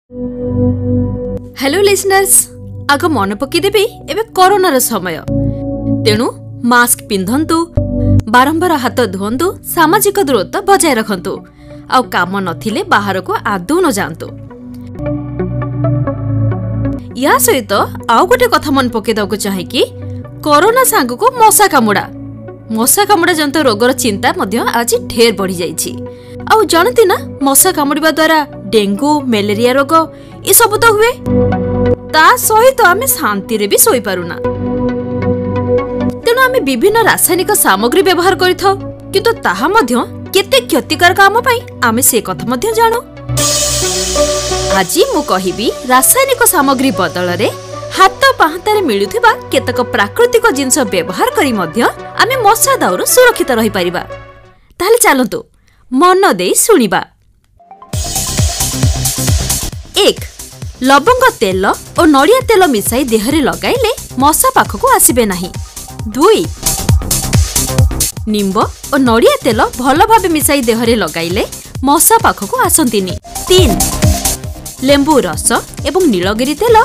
Hello listeners, आग मन पकईदेवी एवं कोरोनार समय तेणु मास्क पिंधंतु, बारंबार हाथ धुंतु, सामाजिक दूरत्व बजाय रखंतु, आउ काम नथिले बाहर को आदौ न जातु। या सहित आउ गोटे कथा मन पकईदेवाक चाहे कि कोरोना सांग को मशा कामुड़ा जंत रोगर चिंता आज ढेर बढ़ी जाइछि। आउ जानती ना मशा कामुड़ा द्वारा डेंगू मलेरिया रोग ये सब तो हुए, ता सहित आमे शांति रे भी सोई पारुना। तेणु आमे विभिन्न रासायनिक सामग्री व्यवहार करिथाउ, किंतु ताहा मध्य केते क्षतिकारक आम पई आमे से कथा मध्य जानो। आज मु कहिबी रासायनिक सामग्री बदल रे हाथ पाहांतारे मिलुथिबा केतक प्राकृतिक जिंस व्यवहार करी मध्य आमे मशा दाउरू सुरक्षित रही परिबा। ताहले चलंतु मन देई सुनिबा। 1. लवंग तेल और नड़िया तेल मिसाई देहरे लगाइले मशा पाखक आसिबे नाही। 2. निंब और नड़िया तेल भल भाबे मिसाई देहरे लगाइले मशा पाखक आसंतिनी। 3. लेंबू रस एवं नीलगिरी तेल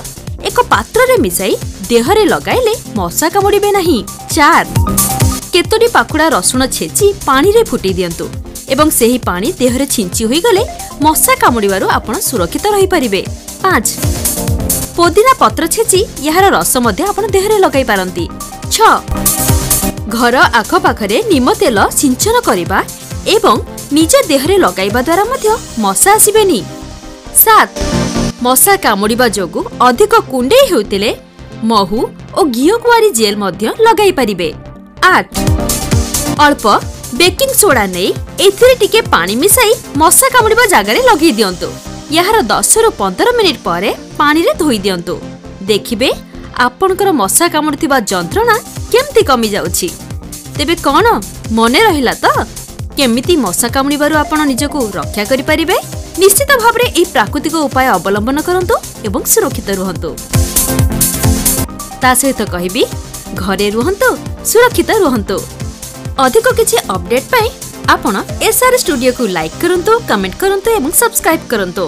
एक पात्र रे मिसाई देहरे लगाइले मशा कामुड़िबे नाही। 4. केतोटी पाखुड़ा रसुण छेची पानी रे फुटी दियंतु एवं सेही पानी देहरे छिंची होई गले मशा कामुड़िबारु आपण सुरक्षित रही परिबे। 5. पुदीना पत्र छेची यार रस मध्य आपण देहरे लगाई पारंती। 6. घर आख पाखरे नीम तेल सिंचन करिबा एवं निज देहरे लगाइबा द्वारा मध्य मशा आसिबेनी। 7. मशा कामुड़िबा जोगु अधिक कुंडेई हेउतिले महू और घिओ कुआरी जेल मध्य लगाई परिबे। 8. अल्प बेकिंग सोडा नहीं एथिरे टिके पानी मिसाई मशा कामुड़िबा जागारे लगी दियंतु। यार 10 रु 15 मिनिट परे पानी रे धोई दियंतु। देखिबे आपनकर मशा कामुड़िथिबा जंत्रणा केमती कमी जाउछि। तेबे कोन मने रहिला तो केमिति मशा कामुड़िबारु आपण निजको रक्षा करि परिबे। निश्चित भाबरे एई प्राकृतिक उपाय अवलंबन करंतु एवं सुरक्षित रुहंतु। ता सहित कहिबी घरे रुहंतु, सुरक्षित रुहंतु। अधिक किछि अपडेट पाई आपण एसआर स्टूडियो को लाइक करंतु, कमेंट करंतु एवं सब्सक्राइब करंतु।